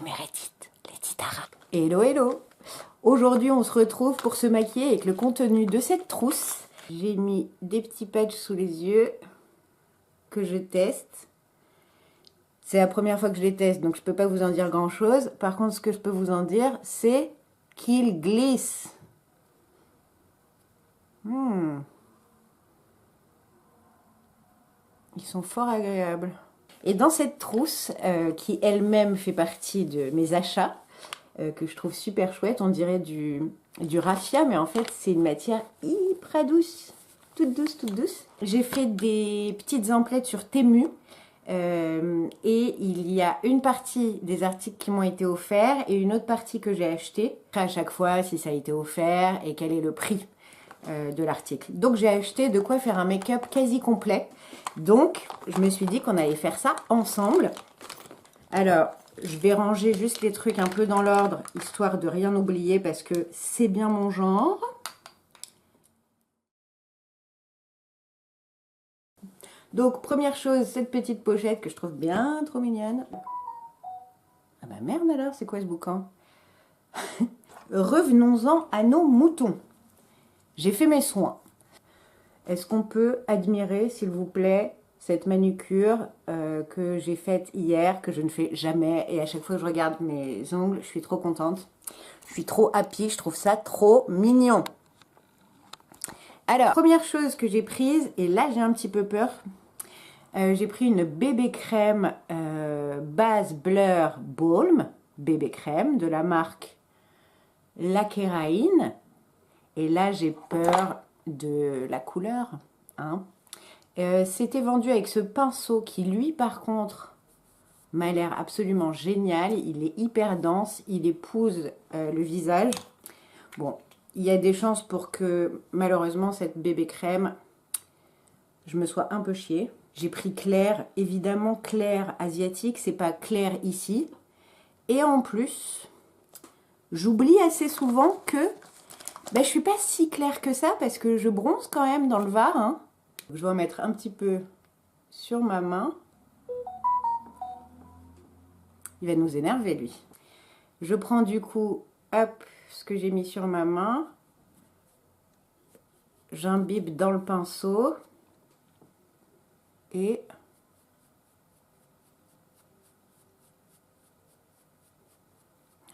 Meredith, Lady Tara. Hello, hello. Aujourd'hui, on se retrouve pour se maquiller avec le contenu de cette trousse. J'ai mis des petits patchs sous les yeux que je teste. C'est la première fois que je les teste, donc je peux pas vous en dire grand chose. Par contre, ce que je peux vous en dire, c'est qu'ils glissent. Ils sont fort agréables. Et dans cette trousse, qui elle-même fait partie de mes achats, que je trouve super chouette, on dirait du raffia, mais en fait c'est une matière hyper douce, toute douce, toute douce. J'ai fait des petites emplettes sur Temu, et il y a une partie des articles qui m'ont été offerts et une autre partie que j'ai acheté. À chaque fois si ça a été offert et quel est le prix de l'article. Donc j'ai acheté de quoi faire un make-up quasi complet. Donc je me suis dit qu'on allait faire ça ensemble. Alors je vais ranger juste les trucs un peu dans l'ordre, histoire de rien oublier parce que c'est bien mon genre. Donc première chose, cette petite pochette que je trouve bien trop mignonne. Ah bah merde alors, c'est quoi ce boucan? Revenons-en à nos moutons. J'ai fait mes soins. Est-ce qu'on peut admirer, s'il vous plaît, cette manucure que j'ai faite hier, que je ne fais jamais, et à chaque fois que je regarde mes ongles, je suis trop contente. Je suis trop happy, je trouve ça trop mignon. Alors, première chose que j'ai prise, et là j'ai un petit peu peur, j'ai pris une bébé crème base Blur Balm, bébé crème de la marque L'Aqueraine. Et là j'ai peur de la couleur, hein. C'était vendu avec ce pinceau qui lui par contre m'a l'air absolument génial. Il est hyper dense, il épouse le visage. Bon, il y a des chances pour que malheureusement cette bébé crème, je me sois un peu chiée. J'ai pris clair, évidemment clair asiatique, c'est pas clair ici. Et en plus, j'oublie assez souvent que je suis pas si claire que ça parce que je bronze quand même dans le Var, hein. Je vais en mettre un petit peu sur ma main. Il va nous énerver lui. Je prends du coup, hop, ce que j'ai mis sur ma main. J'imbibe dans le pinceau. Et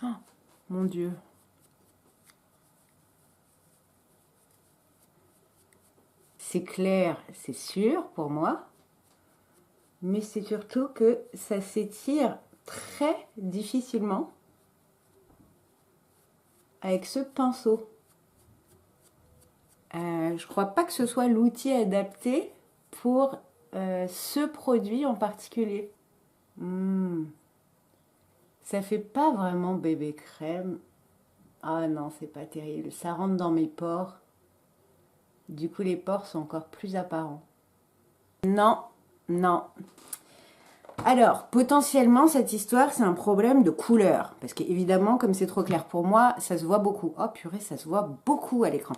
oh, mon Dieu. C'est clair, c'est sûr pour moi. Mais c'est surtout que ça s'étire très difficilement avec ce pinceau. Je crois pas que ce soit l'outil adapté pour ce produit en particulier. Ça fait pas vraiment bébé crème. Ah non, c'est pas terrible. Ça rentre dans mes pores. Du coup, les pores sont encore plus apparents. Non, non. Alors, potentiellement, cette histoire, c'est un problème de couleur. Parce qu'évidemment, comme c'est trop clair pour moi, ça se voit beaucoup. Oh purée, ça se voit beaucoup à l'écran.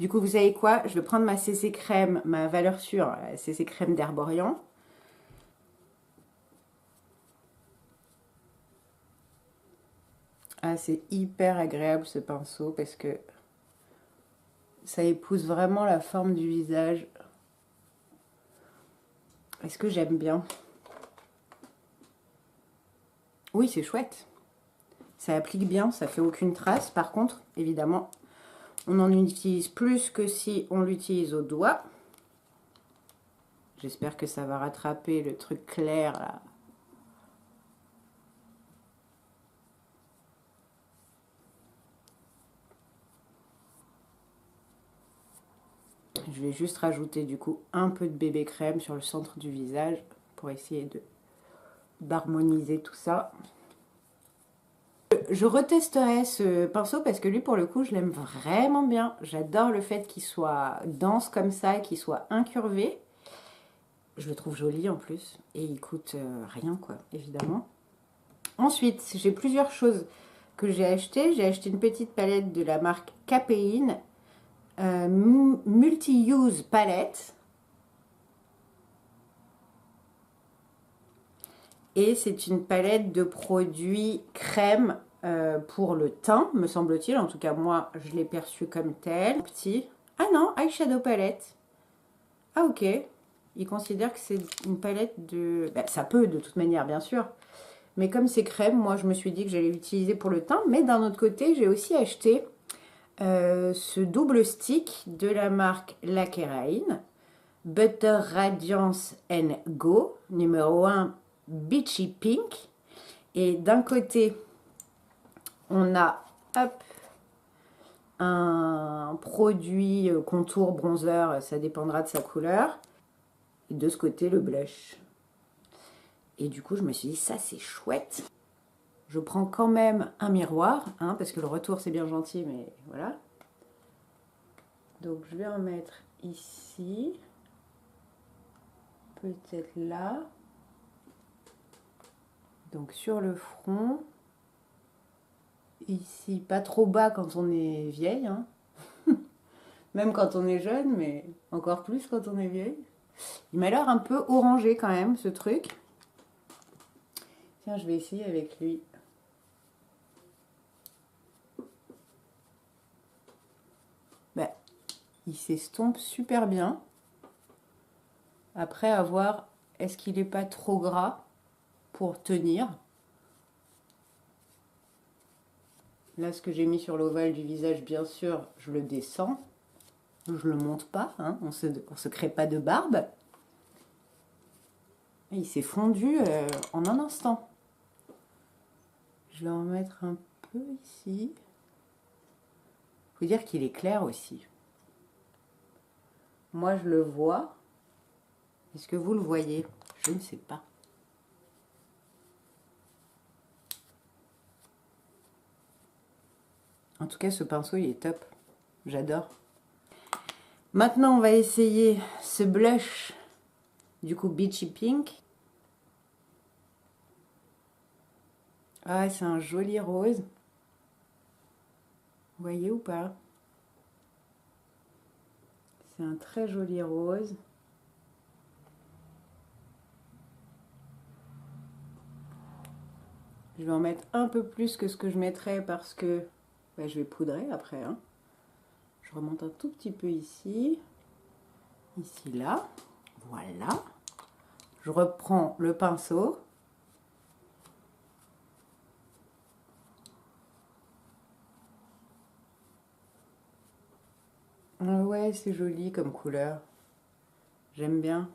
Du coup, vous savez quoi? Je vais prendre ma CC crème, ma valeur sûre, CC crème d'Herborian. Ah, c'est hyper agréable ce pinceau parce que ça épouse vraiment la forme du visage. Est-ce que j'aime bien? Oui, c'est chouette. Ça applique bien, ça fait aucune trace. Par contre, évidemment, on en utilise plus que si on l'utilise au doigt. J'espère que ça va rattraper le truc clair là. Je vais juste rajouter du coup un peu de bébé crème sur le centre du visage pour essayer d'harmoniser tout ça. Je retesterai ce pinceau parce que lui pour le coup je l'aime vraiment bien. J'adore le fait qu'il soit dense comme ça, qu'il soit incurvé. Je le trouve joli en plus et il coûte rien quoi, évidemment. Ensuite, j'ai plusieurs choses que j'ai achetées. J'ai acheté une petite palette de la marque Capéine. Multi-use palette. Et c'est une palette de produits crème pour le teint, me semble-t-il. En tout cas, moi, je l'ai perçu comme tel. Petit. Ah non, eyeshadow palette. Ah ok. Il considère que c'est une palette de... Ben, ça peut de toute manière, bien sûr. Mais comme c'est crème, moi, je me suis dit que j'allais l'utiliser pour le teint. Mais d'un autre côté, j'ai aussi acheté ce double stick de la marque La Kerain. Butter Radiance and Go, numéro 1, Beachy Pink. Et d'un côté, on a hop, un produit contour bronzer, ça dépendra de sa couleur. Et de ce côté, le blush. Et du coup, je me suis dit, ça c'est chouette. Je prends quand même un miroir, hein, parce que le retour c'est bien gentil, mais voilà. Donc je vais en mettre ici. Peut-être là. Donc sur le front. Ici, pas trop bas quand on est vieille. Hein. Même quand on est jeune, mais encore plus quand on est vieille. Il m'a l'air un peu orangé quand même, ce truc. Tiens, je vais essayer avec lui. Ben, il s'estompe super bien. Après, à voir, est-ce qu'il n'est pas trop gras pour tenir? Là, ce que j'ai mis sur l'ovale du visage, bien sûr, je le descends. Je le monte pas, hein, on se crée pas de barbe. Et il s'est fondu en un instant. Je vais en mettre un peu ici. Il faut dire qu'il est clair aussi. Moi, je le vois. Est-ce que vous le voyez? Je ne sais pas. En tout cas, ce pinceau, il est top. J'adore. Maintenant, on va essayer ce blush, du coup, Beachy Pink. Ah, c'est un joli rose. Vous voyez ou pas? C'est un très joli rose. Je vais en mettre un peu plus que ce que je mettrais parce que ben, je vais poudrer après. Hein. Je remonte un tout petit peu ici. Ici, là. Voilà. Je reprends le pinceau. Ah ouais, c'est joli comme couleur. J'aime bien.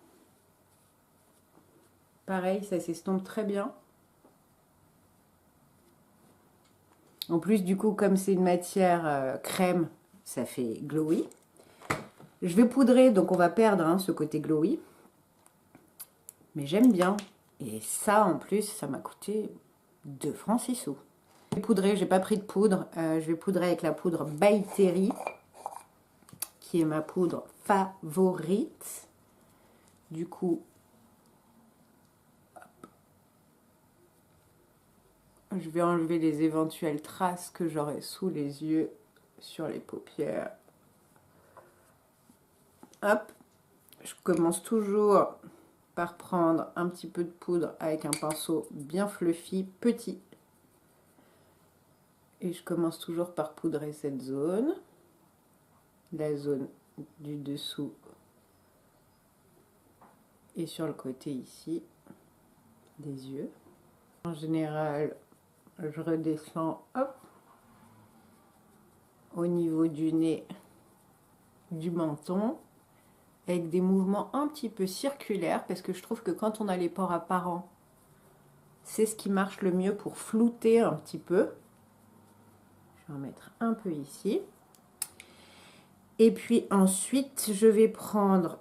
Pareil, ça s'estompe très bien. En plus, du coup, comme c'est une matière crème, ça fait glowy. Je vais poudrer, donc on va perdre hein, ce côté glowy. Mais j'aime bien. Et ça, en plus, ça m'a coûté 2 francs 6 sous. Je vais poudrer, j'ai pas pris de poudre. Je vais poudrer avec la poudre By Terry, qui est ma poudre favorite. Du coup, je vais enlever les éventuelles traces que j'aurai sous les yeux, sur les paupières. Hop, je commence toujours par prendre un petit peu de poudre avec un pinceau bien fluffy, petit. Et je commence toujours par poudrer cette zone, la zone du dessous et sur le côté ici des yeux. En général, je redescends hop, au niveau du nez, du menton, avec des mouvements un petit peu circulaires, parce que je trouve que quand on a les pores apparents, c'est ce qui marche le mieux pour flouter un petit peu. Je vais en mettre un peu ici. Et puis ensuite, je vais prendre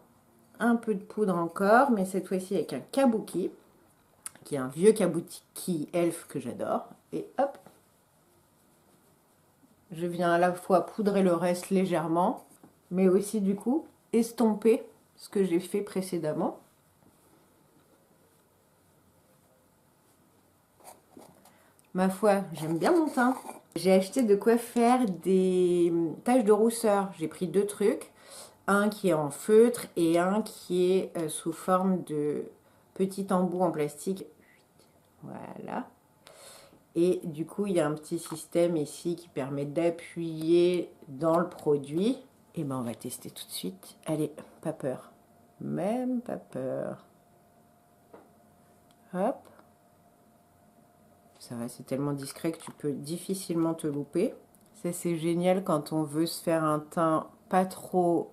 un peu de poudre encore, mais cette fois-ci avec un kabuki, qui est un vieux kabuki elfe que j'adore. Et hop, je viens à la fois poudrer le reste légèrement, mais aussi du coup estomper ce que j'ai fait précédemment. Ma foi, j'aime bien mon teint. J'ai acheté de quoi faire des taches de rousseur. J'ai pris 2 trucs. Un qui est en feutre et un qui est sous forme de petit embout en plastique. Voilà. Et du coup, il y a un petit système ici qui permet d'appuyer dans le produit. Et ben, on va tester tout de suite. Allez, pas peur. Même pas peur. Hop. Ça va, c'est tellement discret que tu peux difficilement te louper. Ça, c'est génial quand on veut se faire un teint pas trop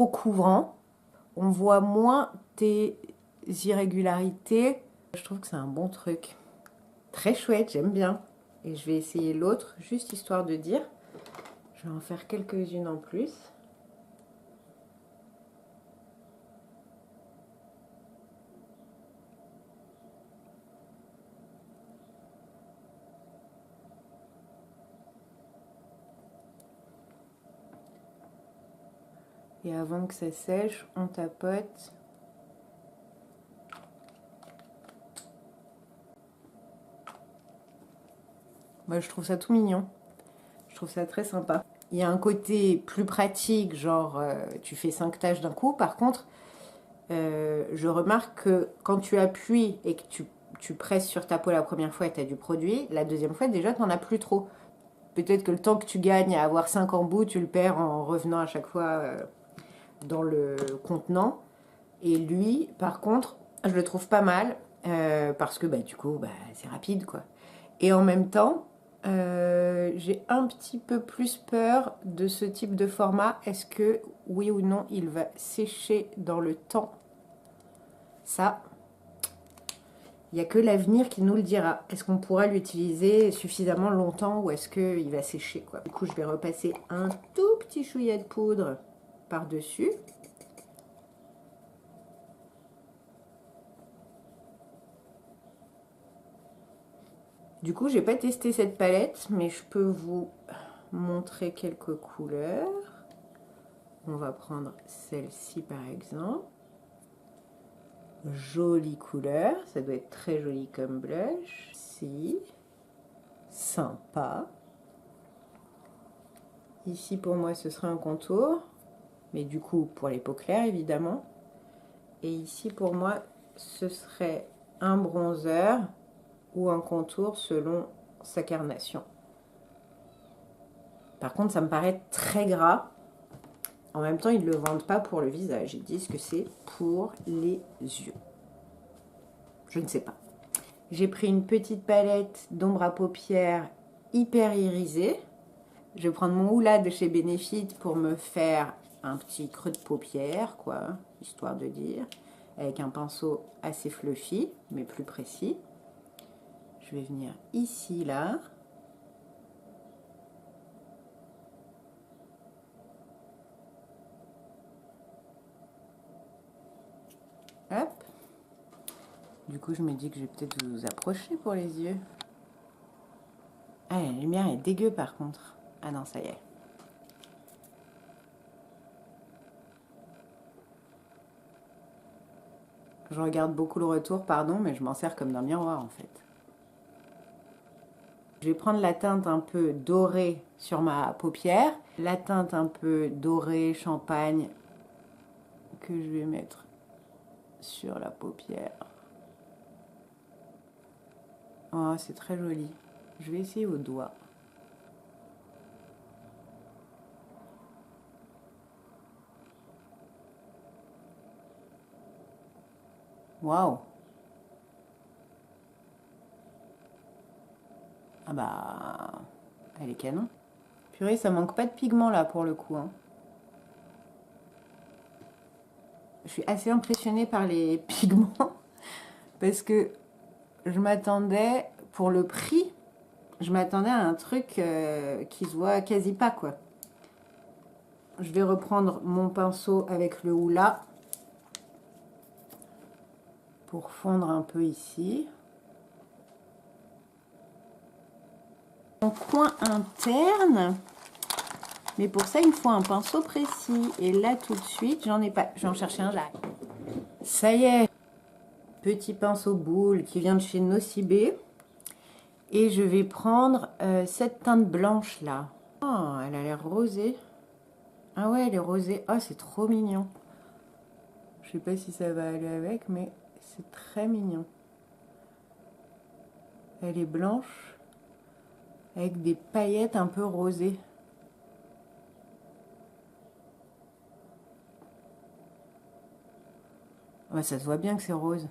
couvrant. On voit moins tes irrégularités. Je trouve que c'est un bon truc. Très chouette, j'aime bien. Et je vais essayer l'autre, juste histoire de dire. Je vais en faire quelques-unes en plus. Et avant que ça sèche, on tapote. Moi, je trouve ça tout mignon. Je trouve ça très sympa. Il y a un côté plus pratique, genre tu fais 5 tâches d'un coup. Par contre, je remarque que quand tu appuies et que tu presses sur ta peau la première fois et tu as du produit, la deuxième fois, déjà, tu n'en as plus trop. Peut-être que le temps que tu gagnes à avoir 5 embouts, tu le perds en revenant à chaque fois dans le contenant. Et lui, par contre, je le trouve pas mal parce que bah, du coup, bah, c'est rapide, quoi. Et en même temps, j'ai un petit peu plus peur de ce type de format. Est-ce que, oui ou non, il va sécher dans le temps? Ça, il n'y a que l'avenir qui nous le dira. Est-ce qu'on pourra l'utiliser suffisamment longtemps ou est-ce qu'il va sécher, quoi? Du coup, je vais repasser un tout petit chouïa de poudre par-dessus. Du coup, j'ai pas testé cette palette, mais je peux vous montrer quelques couleurs. On va prendre celle-ci par exemple. Jolie couleur, ça doit être très joli comme blush. Si, sympa. Ici pour moi ce sera un contour, mais du coup pour les peaux claires évidemment. Et ici pour moi ce serait un bronzer ou un contour selon sa carnation. Par contre ça me paraît très gras. En même temps ils ne le vendent pas pour le visage, ils disent que c'est pour les yeux. Je ne sais pas. J'ai pris une petite palette d'ombre à paupières hyper irisée. Je vais prendre mon Hoola de chez Benefit pour me faire un petit creux de paupières, quoi, histoire de dire, avec un pinceau assez fluffy, mais plus précis. Je vais venir ici, là. Hop. Du coup, je me dis que je vais peut-être vous approcher pour les yeux. Ah, la lumière est dégueu par contre. Ah non, ça y est. Je regarde beaucoup le retour, pardon, mais je m'en sers comme d'un miroir en fait. Je vais prendre la teinte un peu dorée sur ma paupière, la teinte un peu dorée champagne que je vais mettre sur la paupière. Oh, c'est très joli. Je vais essayer au doigt. Waouh! Ah bah, elle est canon. Purée, ça manque pas de pigment là pour le coup, hein. Je suis assez impressionnée par les pigments parce que je m'attendais, pour le prix, je m'attendais à un truc qui se voit quasi pas, quoi. Je vais reprendre mon pinceau avec le Hoola pour fondre un peu ici. Mon coin interne, mais pour ça il me faut un pinceau précis. Et là tout de suite, j'en ai pas. Je vais en chercher un, j'arrive. Ça y est, petit pinceau boule qui vient de chez Nocibé. Et je vais prendre cette teinte blanche là. Oh, elle a l'air rosée. Ah ouais, elle est rosée. Oh, c'est trop mignon. Je sais pas si ça va aller avec, mais c'est très mignon. Elle est blanche avec des paillettes un peu rosées. Ouais, ça se voit bien que c'est rose.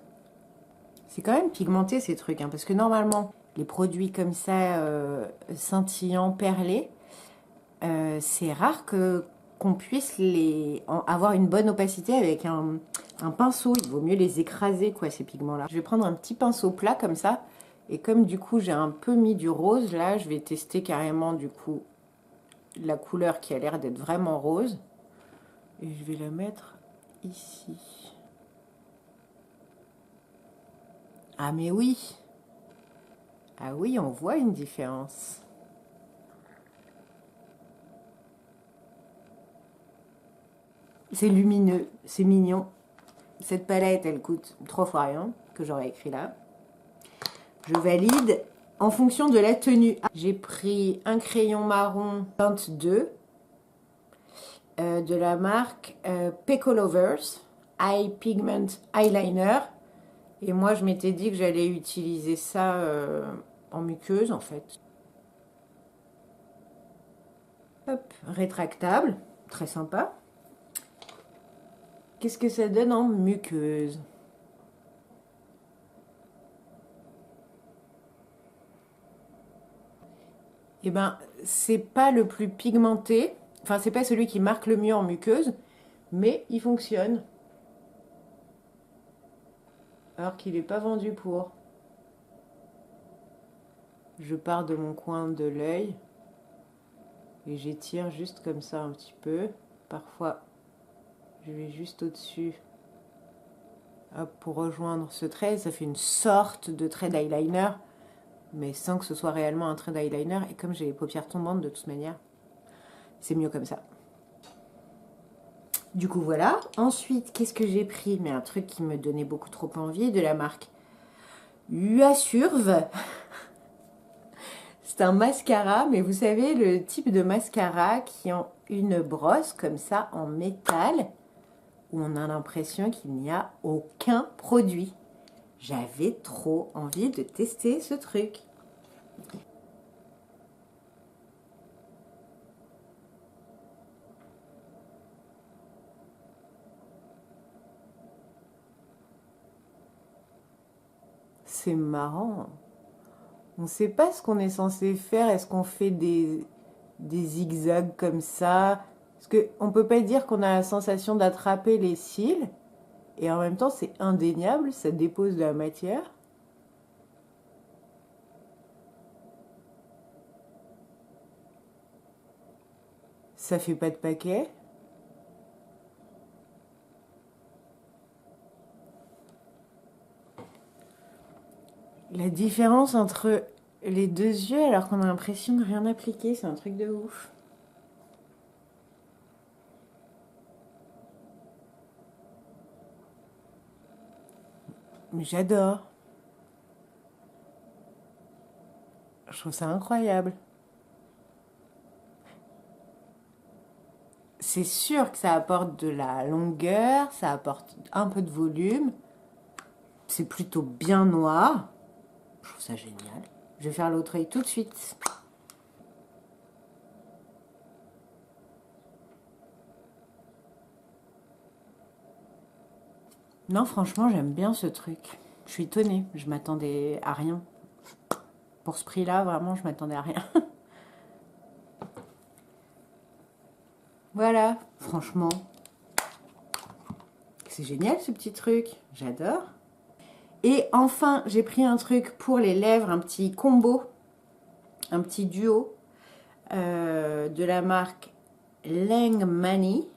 C'est quand même pigmenté ces trucs, hein, parce que normalement, les produits comme ça, scintillants, perlés, c'est rare qu'on puisse avoir une bonne opacité avec un pinceau. Il vaut mieux les écraser, quoi, ces pigments-là. Je vais prendre un petit pinceau plat comme ça. Et comme du coup, j'ai un peu mis du rose, là, je vais tester carrément du coup la couleur qui a l'air d'être vraiment rose. Et je vais la mettre ici. Ah mais oui! Ah oui, on voit une différence. C'est lumineux, c'est mignon. Cette palette, elle coûte 3 fois rien, que j'aurais écrit là. Je valide en fonction de la tenue. J'ai pris un crayon marron 22 de la marque Peco Lovers Eye Pigment Eyeliner. Et moi, je m'étais dit que j'allais utiliser ça en muqueuse, en fait. Hop, rétractable, très sympa. Qu'est-ce que ça donne en muqueuse? Eh ben, c'est pas le plus pigmenté. Enfin, c'est pas celui qui marque le mieux en muqueuse, mais il fonctionne. Alors qu'il n'est pas vendu pour. Je pars de mon coin de l'œil et j'étire juste comme ça un petit peu. Parfois, je vais juste au-dessus. Hop, pour rejoindre ce trait, ça fait une sorte de trait d'eyeliner, mais sans que ce soit réellement un trait d'eyeliner. Et comme j'ai les paupières tombantes de toute manière, c'est mieux comme ça. Du coup, voilà. Ensuite, qu'est-ce que j'ai pris? Mais un truc qui me donnait beaucoup trop envie, de la marque Uasurve. C'est un mascara, mais vous savez, le type de mascara qui ont une brosse comme ça en métal, où on a l'impression qu'il n'y a aucun produit. J'avais trop envie de tester ce truc. C'est marrant. On ne sait pas ce qu'on est censé faire. Est-ce qu'on fait des zigzags comme ça? Parce qu'on ne peut pas dire qu'on a la sensation d'attraper les cils. Et en même temps, c'est indéniable, ça dépose de la matière. Ça fait pas de paquet. La différence entre les deux yeux, alors qu'on a l'impression de rien appliquer, c'est un truc de ouf. Mais j'adore. Je trouve ça incroyable. C'est sûr que ça apporte de la longueur, ça apporte un peu de volume. C'est plutôt bien noir. Je trouve ça génial. Je vais faire l'autre œil tout de suite. Non, franchement, j'aime bien ce truc. Je suis étonnée. Je m'attendais à rien. Pour ce prix-là, vraiment, je m'attendais à rien. Voilà, franchement. C'est génial ce petit truc. J'adore. Et enfin, j'ai pris un truc pour les lèvres, un petit combo, un petit duo de la marque Langmani.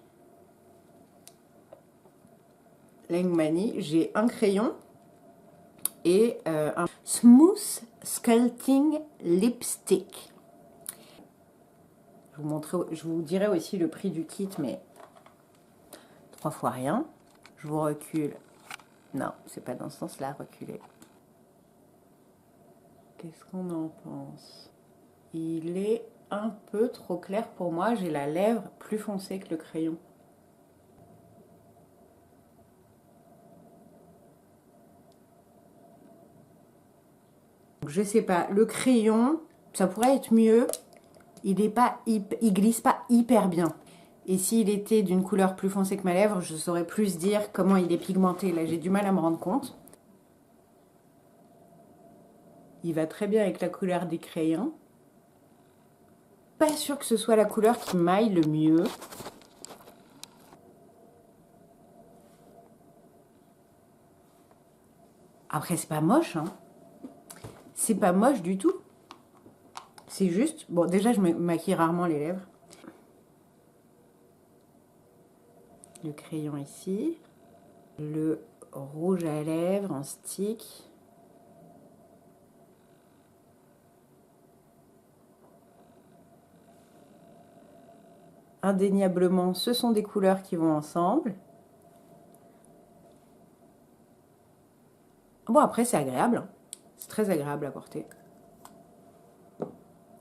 Langmani, j'ai un crayon et un Smooth Sculpting Lipstick. Je vous dirai aussi le prix du kit, mais 3 fois rien. Je vous recule. Non, c'est pas dans ce sens-là, reculer. Qu'est-ce qu'on en pense? Il est un peu trop clair pour moi. J'ai la lèvre plus foncée que le crayon. je sais pas, le crayon, ça pourrait être mieux. Il glisse pas hyper bien. Et s'il était d'une couleur plus foncée que ma lèvre, je saurais plus dire comment il est pigmenté. Là, j'ai du mal à me rendre compte. Il va très bien avec la couleur des crayons. Pas sûr que ce soit la couleur qui m'aille le mieux. Après, c'est pas moche, hein. C'est pas moche du tout. C'est juste... Bon, déjà, je me maquille rarement les lèvres. Le crayon ici. Le rouge à lèvres en stick. Indéniablement, ce sont des couleurs qui vont ensemble. Bon, après, c'est agréable. C'est très agréable à porter.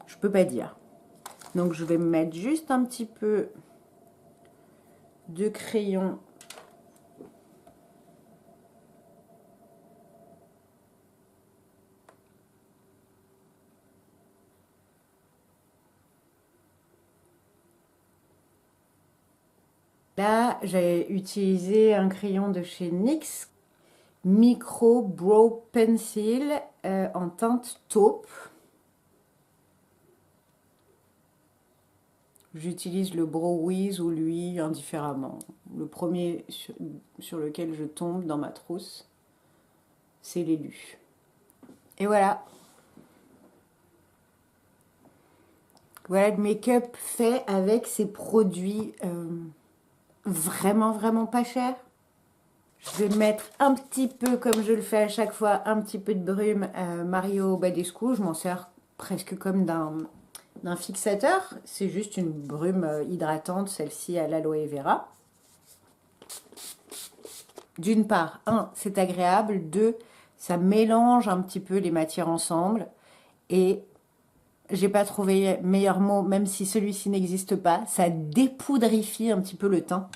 Je peux pas dire. Donc, je vais me mettre juste un petit peu de crayon. Là, j'ai utilisé un crayon de chez NYX, Micro Brow Pencil en teinte taupe. J'utilise le Brow Wiz ou lui indifféremment. Le premier sur lequel je tombe dans ma trousse, c'est l'élu. Et voilà. Voilà le make-up fait avec ces produits vraiment pas chers. Je vais mettre un petit peu, comme je le fais à chaque fois, un petit peu de brume Mario Badescu. Je m'en sers presque comme d'un fixateur. C'est juste une brume hydratante, celle-ci à l'aloe vera. D'une part, c'est agréable. 2, ça mélange un petit peu les matières ensemble. Et j'ai pas trouvé meilleur mot, même si celui-ci n'existe pas. Ça dépoudrifie un petit peu le teint.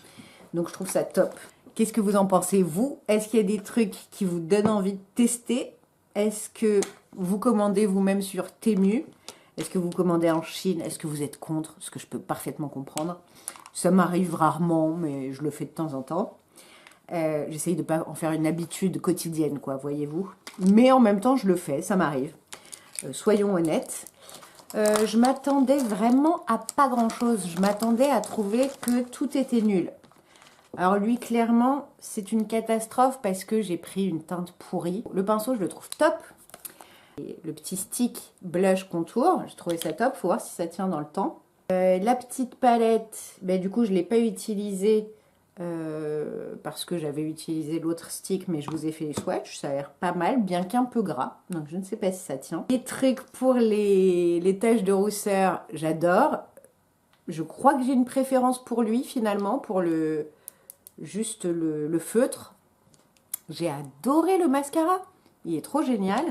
Donc je trouve ça top. Qu'est-ce que vous en pensez, vous? Est-ce qu'il y a des trucs qui vous donnent envie de tester? Est-ce que vous commandez vous-même sur Temu? Est-ce que vous commandez en Chine? Est-ce que vous êtes contre? Ce que je peux parfaitement comprendre. Ça m'arrive rarement, mais je le fais de temps en temps. J'essaye de ne pas en faire une habitude quotidienne, quoi, voyez-vous. Mais en même temps, je le fais, ça m'arrive. Soyons honnêtes. Je m'attendais vraiment à pas grand-chose. Je m'attendais à trouver que tout était nul. Alors lui, clairement, c'est une catastrophe parce que j'ai pris une teinte pourrie. Le pinceau, je le trouve top. Et le petit stick blush contour, j'ai trouvé ça top. Faut voir si ça tient dans le temps. La petite palette, ben, du coup, je ne l'ai pas utilisée parce que j'avais utilisé l'autre stick, mais je vous ai fait les swatchs. Ça a l'air pas mal, bien qu'un peu gras. Donc, je ne sais pas si ça tient. Les trucs pour les taches de rousseur, j'adore. Je crois que j'ai une préférence pour lui, finalement, pour juste le feutre. J'ai adoré le mascara. Il est trop génial.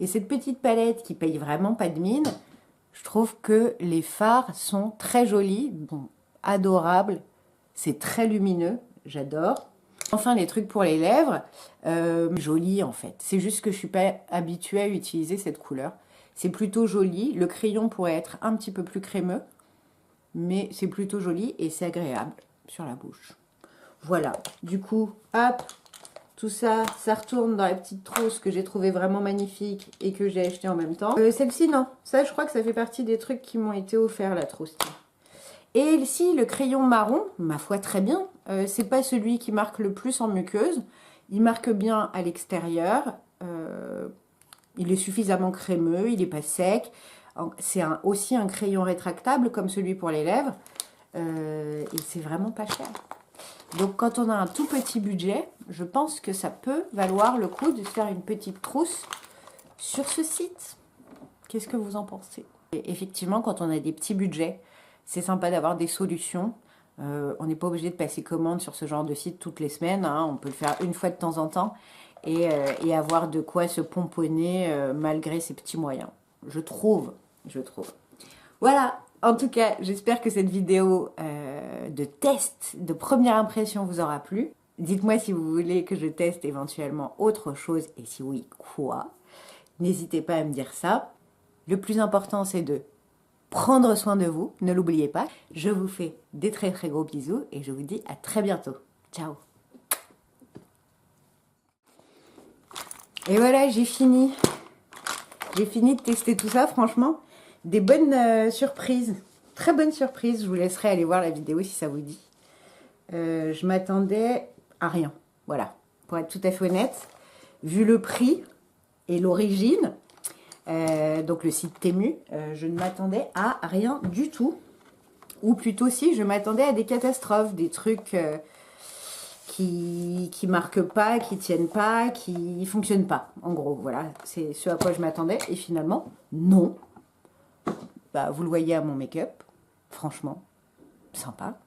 Et cette petite palette qui paye vraiment pas de mine, je trouve que les fards sont très jolis, bon, adorables. C'est très lumineux, j'adore. Enfin, les trucs pour les lèvres, joli en fait. C'est juste que je suis pas habituée à utiliser cette couleur. C'est plutôt joli. Le crayon pourrait être un petit peu plus crémeux, mais c'est plutôt joli et c'est agréable sur la bouche. Voilà, du coup, hop, tout ça, ça retourne dans la petite trousse que j'ai trouvé vraiment magnifique et que j'ai acheté en même temps. Celle-ci, non. Ça, je crois que ça fait partie des trucs qui m'ont été offerts, la trousse. Et ici, le crayon marron, ma foi, très bien. C'est pas celui qui marque le plus en muqueuse. Il marque bien à l'extérieur. Il est suffisamment crémeux, il n'est pas sec. C'est aussi un crayon rétractable comme celui pour les lèvres. Et c'est vraiment pas cher. Donc quand on a un tout petit budget, je pense que ça peut valoir le coup de se faire une petite trousse sur ce site. Qu'est-ce que vous en pensez? Et effectivement, quand on a des petits budgets, c'est sympa d'avoir des solutions. On n'est pas obligé de passer commande sur ce genre de site toutes les semaines. Hein. On peut le faire une fois de temps en temps et avoir de quoi se pomponner malgré ses petits moyens. Je trouve. Voilà. En tout cas, j'espère que cette vidéo de test, de première impression vous aura plu. Dites-moi si vous voulez que je teste éventuellement autre chose et si oui, quoi. n'hésitez pas à me dire ça. Le plus important, c'est de prendre soin de vous, ne l'oubliez pas. Je vous fais des très très gros bisous et je vous dis à très bientôt. Ciao. Et voilà, j'ai fini. J'ai fini de tester tout ça, franchement. Des bonnes surprises. Très bonnes surprises. Je vous laisserai aller voir la vidéo si ça vous dit. Je m'attendais à rien. Voilà. Pour être tout à fait honnête, vu le prix et l'origine, donc le site Temu, je ne m'attendais à rien du tout. Ou plutôt si, je m'attendais à des catastrophes, des trucs qui marquent pas, qui tiennent pas, qui fonctionnent pas. En gros, voilà, c'est ce à quoi je m'attendais. Et finalement, non. Bah, vous le voyez à mon make-up, franchement, sympa.